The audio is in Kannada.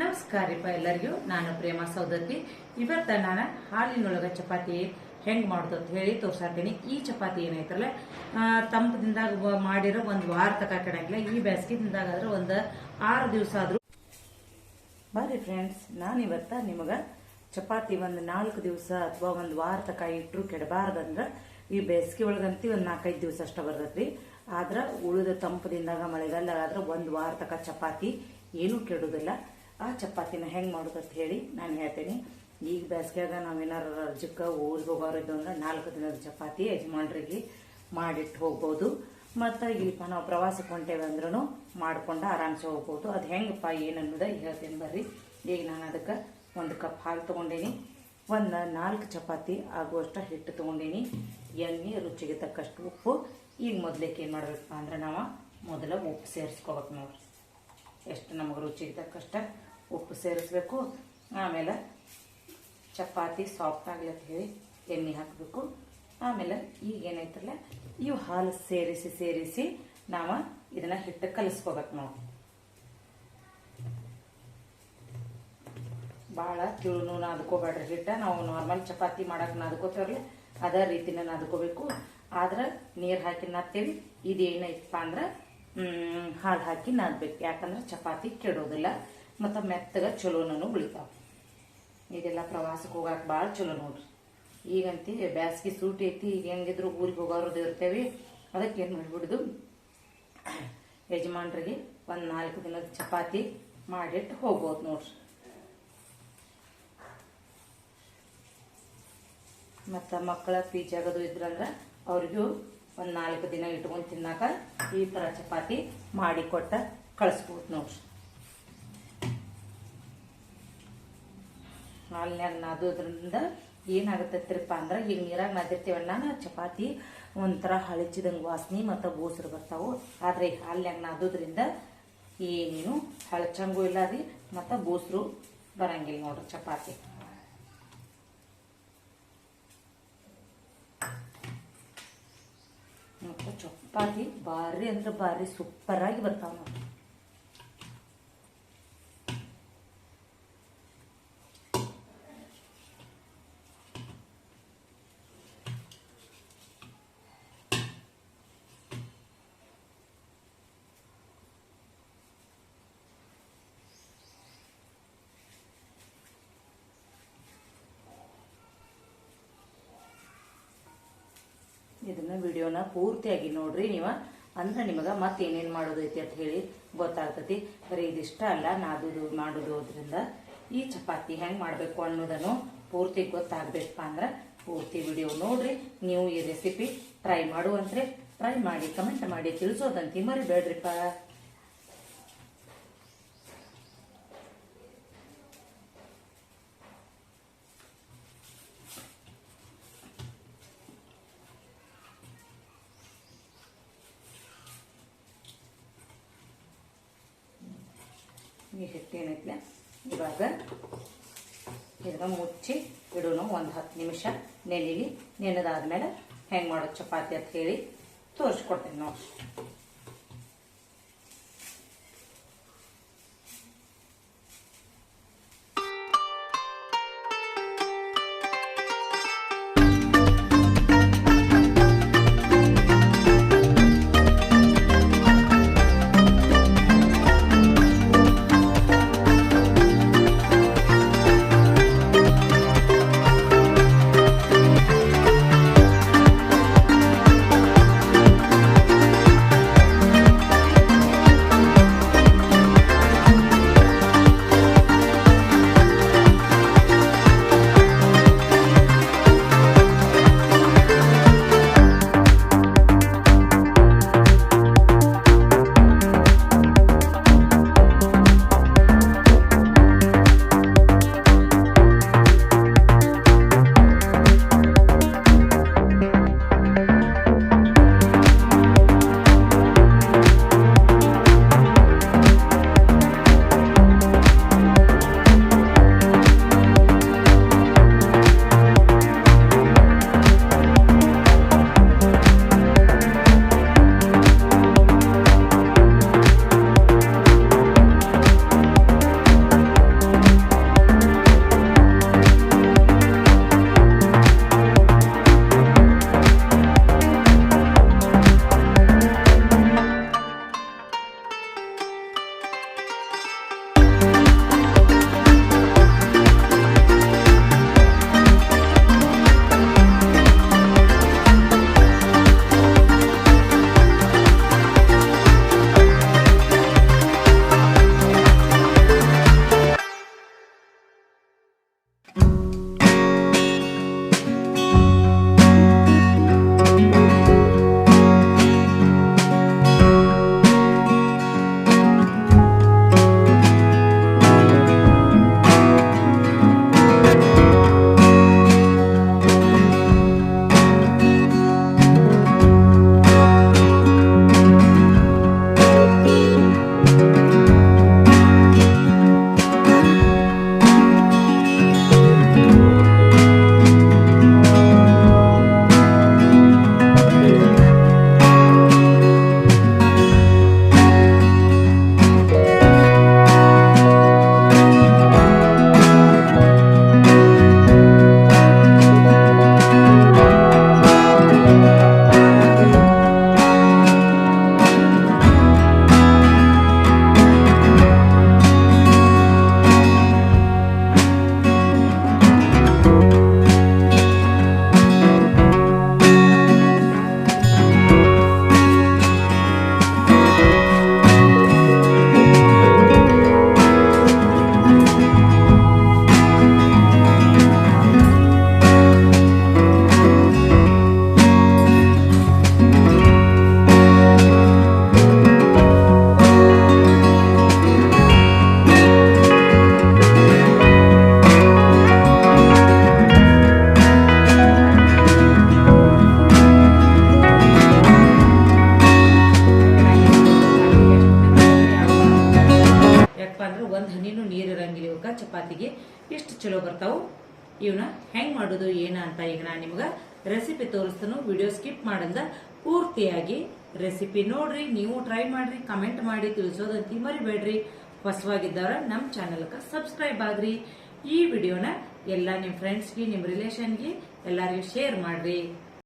ನಮಸ್ಕಾರ ರೀಪ ಎಲ್ಲರಿಗೂ. ನಾನು ಪ್ರೇಮ ಸೌದತ್ತಿ. ಇವತ್ತು ನಾನು ಹಾಲಿನೊಳಗೆ ಚಪಾತಿ ಹೆಂಗೆ ಮಾಡೋದು ಅಂತ ಹೇಳಿ ತೋರ್ಸಾತೀನಿ. ಈ ಚಪಾತಿ ಏನೈತ್ರಲ್ಲ ತಂಪದಿಂದಾಗ ಮಾಡಿರೋ ಒಂದು ವಾರ ತನಕ ಕೆಡಂಗಿಲ್ಲ. ಈ ಬೇಸಿಗೆದಿಂದಾಗಾದ್ರೆ ಒಂದು 6 ದಿವಸ ಆದ್ರೂ ಬರ್ರಿ ಫ್ರೆಂಡ್ಸ್. ನಾನಿವತ್ತು ನಿಮಗೆ ಚಪಾತಿ ಒಂದು 4 ದಿವಸ ಅಥವಾ ಒಂದು ವಾರ ತನಕ ಇಟ್ಟರು ಕೆಡಬಾರ್ದಂದ್ರೆ ಈ ಬೇಸಿಗೆ ಒಳಗಂತೂ ಒಂದು 4-5 ದಿವಸ ಅಷ್ಟ ಬರ್ತೈತ್ರಿ. ಆದ್ರೆ ಉಳಿದ ತಂಪದಿಂದಾಗ ಮಳೆಗಾಲದಾಗ ಆದ್ರೆ ಒಂದು ವಾರ ತನಕ ಚಪಾತಿ ಏನೂ ಕೆಡುದಿಲ್ಲ. ಆ ಚಪಾತಿನ ಹೆಂಗೆ ಮಾಡೋದು ಅಂತ ಹೇಳಿ ನಾನು ಹೇಳ್ತೇನೆ. ಈಗ ಬೇಸಿಗೆಯಾಗ ನಾವೇನಾರು ರಜಕ್ಕೆ ಊರಿಗೆ ಹೋಗೋರಿದ್ದು ಅಂದ್ರೆ 4 ದಿನದ ಚಪಾತಿ ಯಜಮಾನ್ರಿಗೆ ಮಾಡಿಟ್ಟು ಹೋಗ್ಬೋದು. ಮತ್ತು ಇಲ್ಲಿಪ್ಪ ನಾವು ಪ್ರವಾಸಕ್ಕೆ ಹೊಂಟೇವೆ ಅಂದ್ರೂ ಮಾಡ್ಕೊಂಡು ಆರಾಮ್ಸೆ ಹೋಗ್ಬೋದು. ಅದು ಹೆಂಗಪ್ಪ ಏನು ಅನ್ನೋದು ಹೇಳ್ತೇನೆ ಬರ್ರಿ. ಈಗ ನಾನು ಅದಕ್ಕೆ 1 ಕಪ್ ಹಾಲು ತೊಗೊಂಡೀನಿ, ಒಂದು 4 ಚಪಾತಿ ಆಗುವಷ್ಟು ಹಿಟ್ಟು ತೊಗೊಂಡೀನಿ, ಎಣ್ಣೆ, ರುಚಿಗೆ ತಕ್ಕಷ್ಟು ಉಪ್ಪು. ಈಗ ಮೊದಲೇಕೆ ಏನು ಮಾಡ್ಬೇಕಪ್ಪ ಅಂದ್ರೆ ನಾವು ಮೊದಲ ಉಪ್ಪು ಸೇರಿಸ್ಕೋಬೇಕು ನೋಡ್ರಿ. ಎಷ್ಟು ನಮಗೆ ರುಚಿಗೆ ತಕ್ಕಷ್ಟ ಉಪ್ಪು ಸೇರಿಸ್ಬೇಕು. ಆಮೇಲೆ ಚಪಾತಿ ಸಾಫ್ಟ್ ಆಗಲಿ ಅಂತ ಹೇಳಿ ಎಣ್ಣೆ ಹಾಕಬೇಕು. ಆಮೇಲೆ ಈಗ ಏನೈತಲ್ಲ ಇವು ಹಾಲು ಸೇರಿಸಿ ನಾವು ಇದನ್ನ ಹಿಟ್ಟು ಕಲಿಸ್ಕೋಬೇಕು ನಾವು. ಭಾಳ ತಿಳುನು ನಾದ್ಕೋಬೇಡ್ರಿ ಹಿಟ್ಟ. ನಾವು ನಾರ್ಮಲ್ ಚಪಾತಿ ಮಾಡಕ್ಕೆ ನಾದ್ಕೋತೇವ್ರಲ್ಲ ಅದೇ ರೀತಿನ ನಾದ್ಕೋಬೇಕು. ಆದ್ರೆ ನೀರು ಹಾಕಿ ನಾದ್ತೇವಿ. ಇದೇನೈತಪ್ಪ ಅಂದ್ರೆ ಹಾಲು ಹಾಕಿ ನಾದ್ಬೇಕು. ಯಾಕಂದ್ರೆ ಚಪಾತಿ ಕೆಡೋದಿಲ್ಲ ಮತ್ತು ಮೆತ್ತಗ ಚಲೋನೂ ಉಳಿತಾವ. ಇದೆಲ್ಲ ಪ್ರವಾಸಕ್ಕೆ ಹೋಗಕ್ಕೆ ಭಾಳ ಚಲೋ ನೋಡ್ರಿ. ಈಗಂತಿ ಬ್ಯಾಸ್ಗೆ ಸೂಟಿ ಐತಿ. ಈಗ ಹೆಂಗಿದ್ರು ಊರಿಗೆ ಹೋಗೋರದು ಇರ್ತೇವೆ. ಅದಕ್ಕೆ ಏನು ಮಾಡಿಬಿಡುದು, ಯಜಮಾನ್ರಿಗೆ ಒಂದು 4 ದಿನದ ಚಪಾತಿ ಮಾಡಿಟ್ಟು ಹೋಗ್ಬೋದು ನೋಡ್ರಿ. ಮತ್ತು ಮಕ್ಕಳ ಪೀಜಾಗದು ಇದ್ರಂದ್ರೆ ಅವ್ರಿಗೂ ಒಂದು 4 ದಿನ ಇಟ್ಕೊಂಡು ತಿನ್ನಾಕ ಈ ಥರ ಚಪಾತಿ ಮಾಡಿ ಕೊಟ್ಟ ಕಳಿಸ್ಬೋದು ನೋಡ್ರಿ. ಹಾಲಿನಾಗ ನಾದೋದ್ರಿಂದ ಏನಾಗತ್ತೈತ್ರಪ್ಪ ಅಂದ್ರೆ ಈಗ ನೀರಾಗ ನಾದಿರ್ತೀವಲ್ಲ ಚಪಾತಿ ಒಂಥರ ಹಳಚಿದಂಗೆ ವಾಸನೆ ಮತ್ತು ಬೋಸರು ಬರ್ತಾವು. ಆದರೆ ಈ ಹಾಲಿನಾಗ ನಾದೋದ್ರಿಂದ ಏನೇನು ಹಳಚಂಗೂ ಇಲ್ಲ ರೀ ಮತ್ತು ಬೋಸರು ಬರಂಗಿಲ್ಲ ನೋಡ್ರಿ ಚಪಾತಿ. ಮತ್ತು ಚಪಾತಿ ಭಾರಿ ಅಂದ್ರೆ ಭಾರಿ ಸೂಪರಾಗಿ ಬರ್ತಾವ ನೋಡ್ರಿ. ಇದನ್ನ ವಿಡಿಯೋನ ಪೂರ್ತಿಯಾಗಿ ನೋಡ್ರಿ ನೀವು. ಅಂದ್ರೆ ನಿಮಗೆ ಮತ್ತೆ ಏನೇನು ಮಾಡೋದೈತಿ ಅಂತ ಹೇಳಿ ಗೊತ್ತಾಗ್ತತಿ. ಬರೀ ಇದಿಷ್ಟ ಅಲ್ಲ, ಮಾಡೋದ್ರಿಂದ ಈ ಚಪಾತಿ ಹೆಂಗೆ ಮಾಡಬೇಕು ಅನ್ನೋದನ್ನು ಪೂರ್ತಿ ಗೊತ್ತಾಗಬೇಕಪ್ಪ ಅಂದ್ರೆ ಪೂರ್ತಿ ವಿಡಿಯೋ ನೋಡ್ರಿ. ನೀವು ಈ ರೆಸಿಪಿ ಟ್ರೈ ಮಾಡುವಂತ್ರೆ ಟ್ರೈ ಮಾಡಿ ಕಮೆಂಟ್ ಮಾಡಿ ತಿಳಿಸೋದಂತಿ ಮರಿಬೇಡ್ರಿಪ್ಪ. ಈ ಹಿಟ್ಟು ಏನೈತ್ಲ ಇವಾಗ ಇದನ್ನ ಮುಚ್ಚಿ ಇಡೋನು. ಒಂದು 10 ನಿಮಿಷ ನೆನೆಲಿ. ನೆನೆದಾದ್ಮೇಲೆ ಹೆಂಗೆ ಮಾಡೋದು ಚಪಾತಿ ಅಂತ ಹೇಳಿ ತೋರಿಸ್ಕೊಡ್ತೀನಿ ನೋಡಿ. ಚಪಾತಿಗೆ ಇಷ್ಟು ಚಲೋ ಬರ್ತಾವು. ಇವನ್ನ ಹೆಂಗ್ ಮಾಡೋದು ಏನ ಅಂತ ಈಗ ನಾನು ನಿಮ್ಗ ರೆಸಿಪಿ ತೋರಿಸ್ತಾನು. ವಿಡಿಯೋ ಸ್ಕಿಪ್ ಮಾಡಲ್ದ ಪೂರ್ತಿಯಾಗಿ ರೆಸಿಪಿ ನೋಡ್ರಿ. ನೀವು ಟ್ರೈ ಮಾಡ್ರಿ, ಕಮೆಂಟ್ ಮಾಡಿ ತಿಳಿಸೋದಂತ ಮರಿಬೇಡ್ರಿ. ಹೊಸವಾಗಿದ್ದವ್ರ ನಮ್ ಚಾನೆಲ್ಗೆ ಸಬ್ಸ್ಕ್ರೈಬ್ ಆಗ್ರಿ. ಈ ವಿಡಿಯೋನ ಎಲ್ಲ ನಿಮ್ ಫ್ರೆಂಡ್ಸ್ಗೆ, ನಿಮ್ ರಿಲೇಷನ್ಗೆ ಎಲ್ಲರಿಗೂ ಶೇರ್ ಮಾಡ್ರಿ.